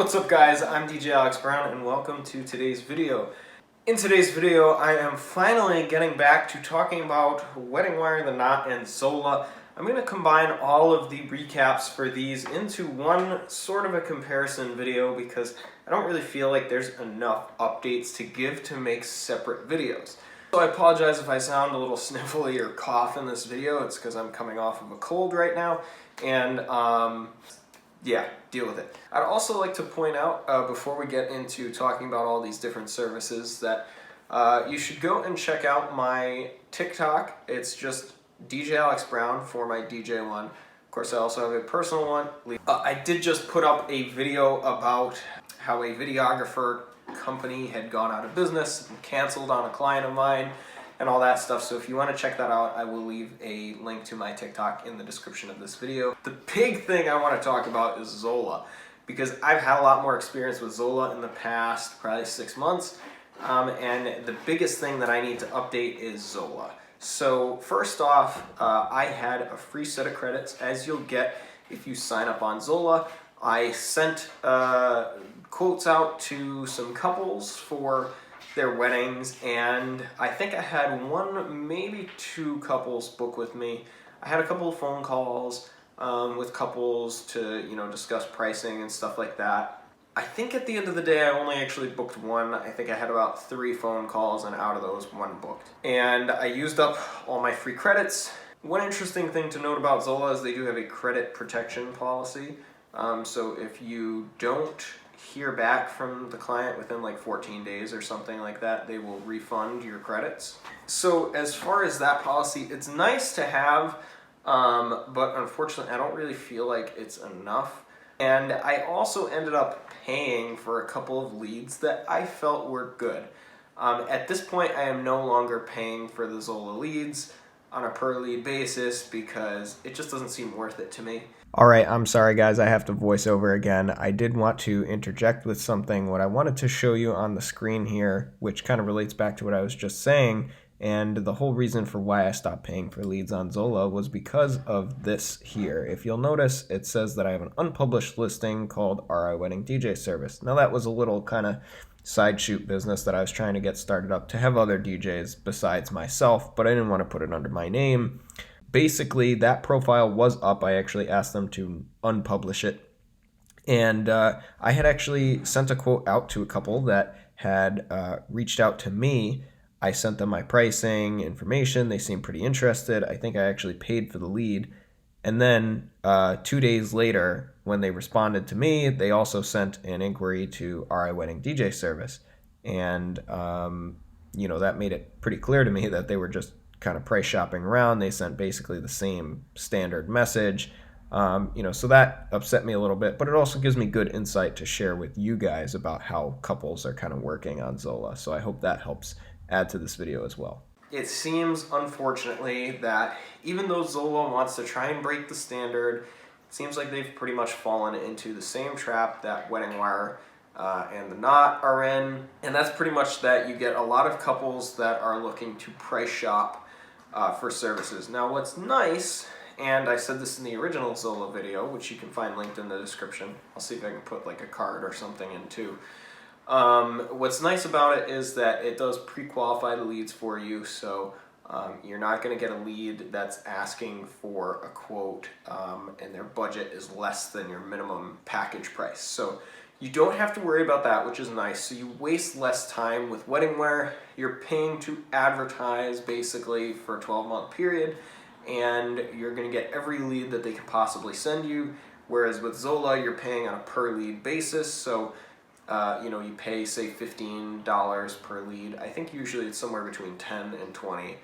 what's up guys? I'm DJ Alex Brown and welcome to today's video. In today's video, I am finally getting back to talking about Weddingwire, The Knot, and Zola. I'm going to combine all of the recaps for these into one sort of a comparison video because I don't really feel like there's enough updates to give to make separate videos. So I apologize if I sound a little sniffly or cough in this video. It's because I'm coming off of a cold right now, and yeah, deal with it. I'd also like to point out, before we get into talking about all these different services, that you should go and check out my TikTok. It's just DJ Alex Brown for my DJ one. Of course, I also have a personal one. I did just put up a video about how a videographer company had gone out of business and canceled on a client of mine and all that stuff. So if you want to check that out, I will leave a link to my TikTok in the description of this video. The big thing I want to talk about is Zola, because I've had a lot more experience with Zola in the past probably 6 months, and the biggest thing that I need to update is Zola. So first off, I had a free set of credits, as you'll get if you sign up on Zola. I sent quotes out to some couples for their weddings, and I think I had one, maybe two couples book with me. I had a couple of phone calls with couples to, discuss pricing and stuff like that. I think at the end of the day, I only actually booked one. I think I had about 3 phone calls, and out of those, 1 booked. And I used up all my free credits. One interesting thing to note about Zola is they do have a credit protection policy. So if you don't hear back from the client within like 14 days or something like that, they will refund your credits. So as far as that policy, it's nice to have, but unfortunately I don't really feel like it's enough. And I also ended up paying for a couple of leads that I felt were good. At this point, I am no longer paying for the Zola leads on a per lead basis because it just doesn't seem worth it to me. Alright, I'm sorry guys, I have to voice over again. I did want to interject with something. What I wanted to show you on the screen here, which kind of relates back to what I was just saying, and the whole reason for why I stopped paying for leads on Zola was because of this here. If you'll notice, it says that I have an unpublished listing called RI Wedding DJ Service. Now that was a little kind of side shoot business that I was trying to get started up to have other DJs besides myself, but I didn't want to put it under my name. Basically, that profile was up. I actually asked them to unpublish it. And I had actually sent a quote out to a couple that had reached out to me. I sent them my pricing information. They seemed pretty interested. I think I actually paid for the lead. And then 2 days later, when they responded to me, they also sent an inquiry to RI Wedding DJ Service. And, that made it pretty clear to me that they were just kind of price shopping around. They sent basically the same standard message. So that upset me a little bit, but it also gives me good insight to share with you guys about how couples are kind of working on Zola. So I hope that helps add to this video as well. It seems, unfortunately, that even though Zola wants to try and break the standard, it seems like they've pretty much fallen into the same trap that Weddingwire and The Knot are in. And that's pretty much that you get a lot of couples that are looking to price shop for services. Now what's nice, and I said this in the original Zola video, which you can find linked in the description. I'll see if I can put like a card or something in too. What's nice about it is that it does pre-qualify the leads for you, so you're not going to get a lead that's asking for a quote and their budget is less than your minimum package price. So you don't have to worry about that, which is nice. So you waste less time with Weddingwire. You're paying to advertise basically for a 12-month period, and you're going to get every lead that they could possibly send you. Whereas with Zola, you're paying on a per lead basis. So you pay, say, $15 per lead. I think usually it's somewhere between 10 and 20.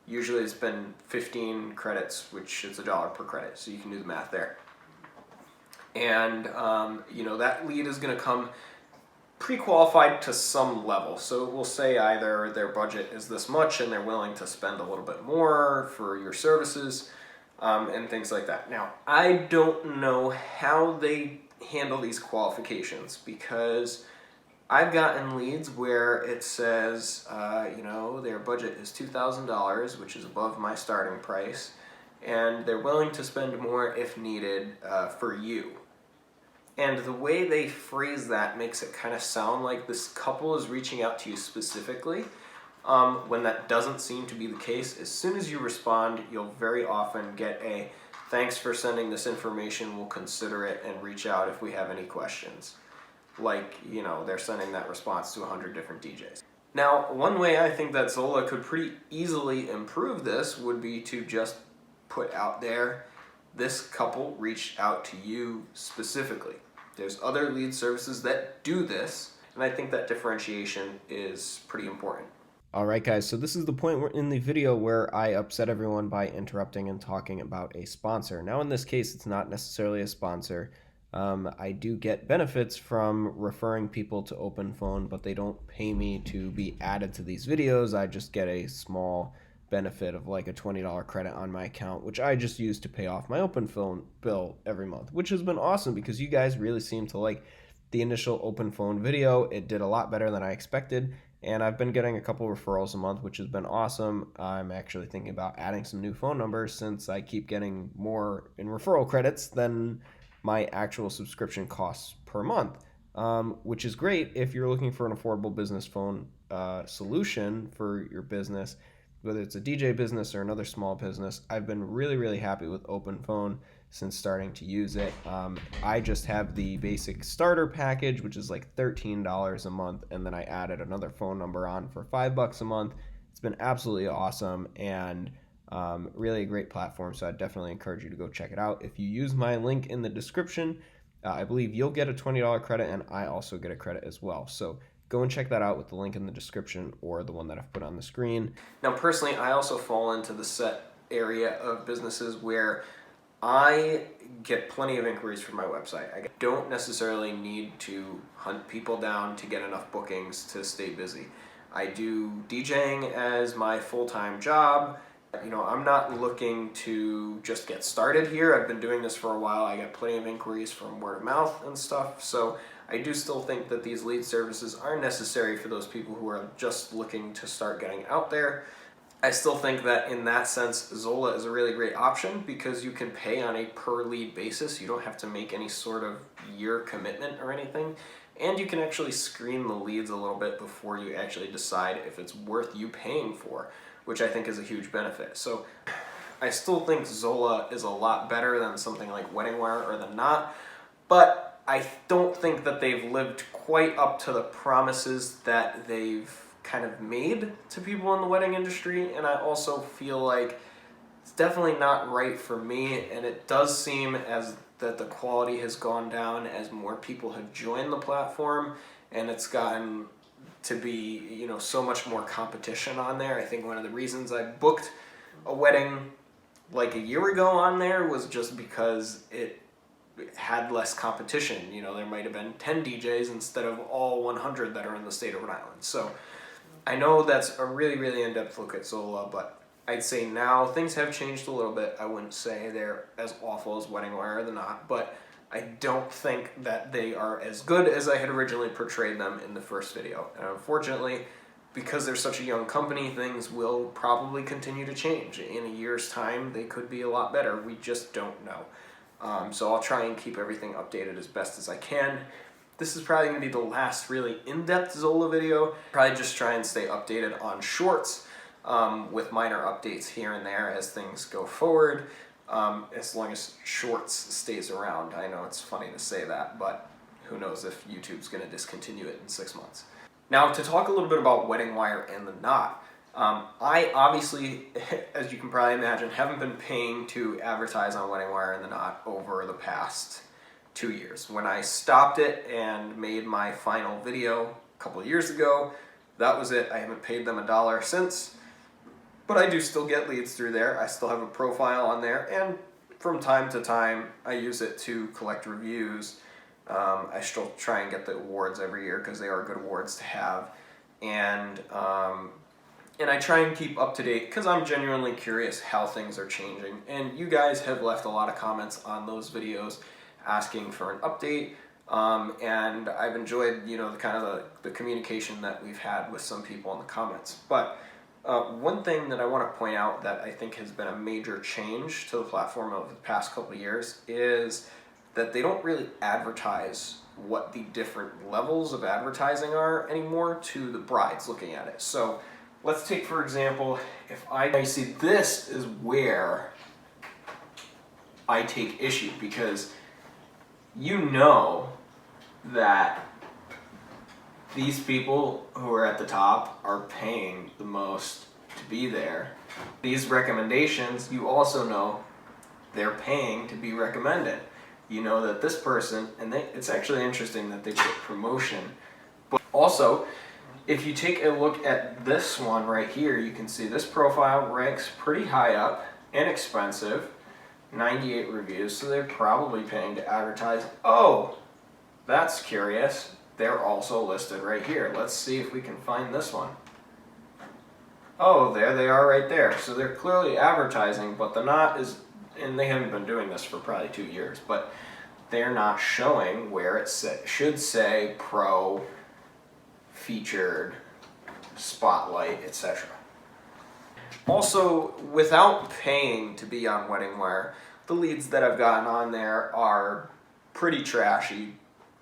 Usually it's been 15 credits, which is $1 per credit. So you can do the math there. And, that lead is going to come pre-qualified to some level. So we'll say either their budget is this much and they're willing to spend a little bit more for your services and things like that. Now, I don't know how they handle these qualifications because I've gotten leads where it says, their budget is $2,000, which is above my starting price, and they're willing to spend more if needed for you. And the way they phrase that makes it kind of sound like this couple is reaching out to you specifically, when that doesn't seem to be the case. As soon as you respond, you'll very often get a "thanks for sending this information, we'll consider it and reach out if we have any questions." Like, you know, they're sending that response to 100 different DJs. Now, one way I think that Zola could pretty easily improve this would be to just put out there, this couple reached out to you specifically. There's other lead services that do this, and I think that differentiation is pretty important. Alright guys, so this is the point in the video where I upset everyone by interrupting and talking about a sponsor. Now in this case, it's not necessarily a sponsor. I do get benefits from referring people to OpenPhone, but they don't pay me to be added to these videos. I just get a small benefit of like a $20 credit on my account, which I just use to pay off my OpenPhone bill every month, which has been awesome because you guys really seem to like the initial OpenPhone video. It did a lot better than I expected, and I've been getting a couple referrals a month, which has been awesome. I'm actually thinking about adding some new phone numbers since I keep getting more in referral credits than my actual subscription costs per month, which is great if you're looking for an affordable business phone solution for your business, whether it's a DJ business or another small business. I've been really happy with OpenPhone since starting to use it. I just have the basic starter package, which is like $13 a month, and then I added another phone number on for $5 a month. It's been absolutely awesome, and really a great platform, so I definitely encourage you to go check it out. If you use my link in the description, I believe you'll get a $20 credit, and I also get a credit as well. So go and check that out with the link in the description or the one that I've put on the screen. Now personally, I also fall into the set area of businesses where I get plenty of inquiries from my website. I don't necessarily need to hunt people down to get enough bookings to stay busy. I do DJing as my full-time job. You know, I'm not looking to just get started here. I've been doing this for a while. I get plenty of inquiries from word of mouth and stuff. So I do still think that these lead services are necessary for those people who are just looking to start getting out there. I still think that in that sense, Zola is a really great option because you can pay on a per lead basis. You don't have to make any sort of year commitment or anything. And you can actually screen the leads a little bit before you actually decide if it's worth you paying for, which I think is a huge benefit. So I still think Zola is a lot better than something like Weddingwire or The Knot, but I don't think that they've lived quite up to the promises that they've kind of made to people in the wedding industry, and I also feel like it's definitely not right for me, and it does seem as that the quality has gone down as more people have joined the platform, and it's gotten to be, you know, so much more competition on there. I think one of the reasons I booked a wedding like a year ago on there was just because it had less competition. You know, there might have been 10 DJs instead of all 100 that are in the state of Rhode Island. So I know that's a really in-depth look at Zola, but I'd say now things have changed a little bit. I wouldn't say they're as awful as Weddingwire or The Knot, but I don't think that they are as good as I had originally portrayed them in the first video. And unfortunately, because they're such a young company, things will probably continue to change. In a year's time, they could be a lot better. We just don't know. So I'll try and keep everything updated as best as I can. This is probably going to be the last really in-depth Zola video. Probably just try and stay updated on shorts with minor updates here and there as things go forward, as long as shorts stays around. I know it's funny to say that, but who knows if YouTube's going to discontinue it in 6 months. Now, to talk a little bit about Weddingwire and The Knot, I obviously, as you can probably imagine, haven't been paying to advertise on Weddingwire and The Knot over the past 2 years. When I stopped it and made my final video a couple of years ago, that was it. I haven't paid them $1 since, but I do still get leads through there. I still have a profile on there, and from time to time I use it to collect reviews. I still try and get the awards every year because they are good awards to have, and I try and keep up to date because I'm genuinely curious how things are changing, and you guys have left a lot of comments on those videos asking for an update, and I've enjoyed, you know, the communication that we've had with some people in the comments. But one thing that I want to point out that I think has been a major change to the platform over the past couple of years is that they don't really advertise what the different levels of advertising are anymore to the brides looking at it. So let's take, for example, if I see, this is where I take issue, because you know that these people who are at the top are paying the most to be there. These recommendations, you also know they're paying to be recommended. You know that this person, and it's actually interesting that they put promotion. But also, if you take a look at this one right here, you can see this profile ranks pretty high up, inexpensive, 98 reviews, so they're probably paying to advertise. Oh, that's curious. They're also listed right here. Let's see if we can find this one. Oh, there they are right there. So they're clearly advertising, but the knot is, and they haven't been doing this for probably 2 years, but they're not showing where it should say pro, featured, spotlight, etc. Also, without paying to be on Weddingwire, the leads that I've gotten on there are pretty trashy.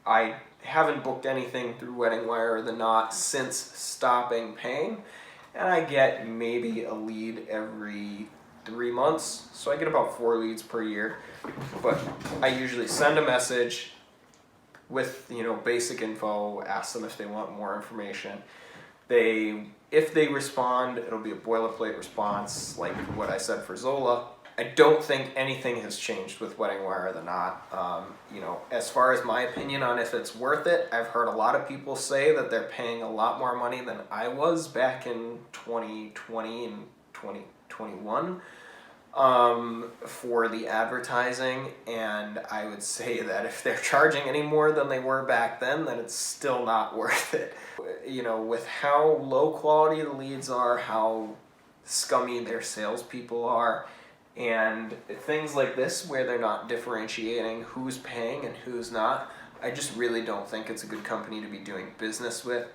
I haven't booked anything through Weddingwire or the Knot since stopping paying, and I get maybe a lead every 3 months, so I get about 4 leads per year. But I usually send a message with, you know, basic info, ask them if they want more information. If they respond, it'll be a boilerplate response like what I said for Zola. I don't think anything has changed with Weddingwire or the Knot. You know, as far as my opinion on if it's worth it, I've heard a lot of people say that they're paying a lot more money than I was back in 2020 and 2021 for the advertising, and I would say that if they're charging any more than they were back then it's still not worth it. You know, with how low quality the leads are, how scummy their salespeople are, and things like this where they're not differentiating who's paying and who's not, I just really don't think it's a good company to be doing business with.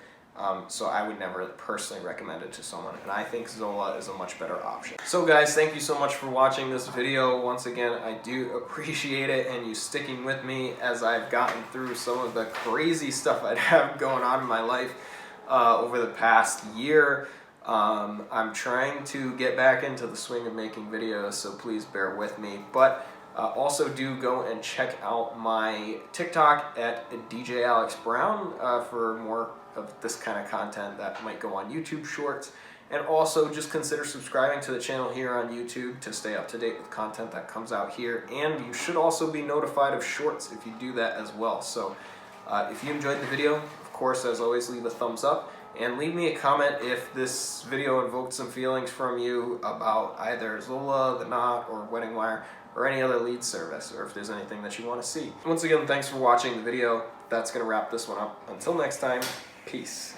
So I would never personally recommend it to someone, and I think Zola is a much better option. So guys, thank you so much for watching this video. Once again, I do appreciate it and you sticking with me as I've gotten through some of the crazy stuff I'd have going on in my life over the past year. I'm trying to get back into the swing of making videos, so please bear with me. But also do go and check out my TikTok at DJ Alex Brown for more of this kind of content that might go on YouTube Shorts. And also just consider subscribing to the channel here on YouTube to stay up to date with content that comes out here. And you should also be notified of Shorts if you do that as well. So if you enjoyed the video, of course, as always, leave a thumbs up. And leave me a comment if this video invoked some feelings from you about either Zola, the Knot, or Weddingwire, or any other lead service, or if there's anything that you want to see. Once again, thanks for watching the video. That's going to wrap this one up. Until next time, peace.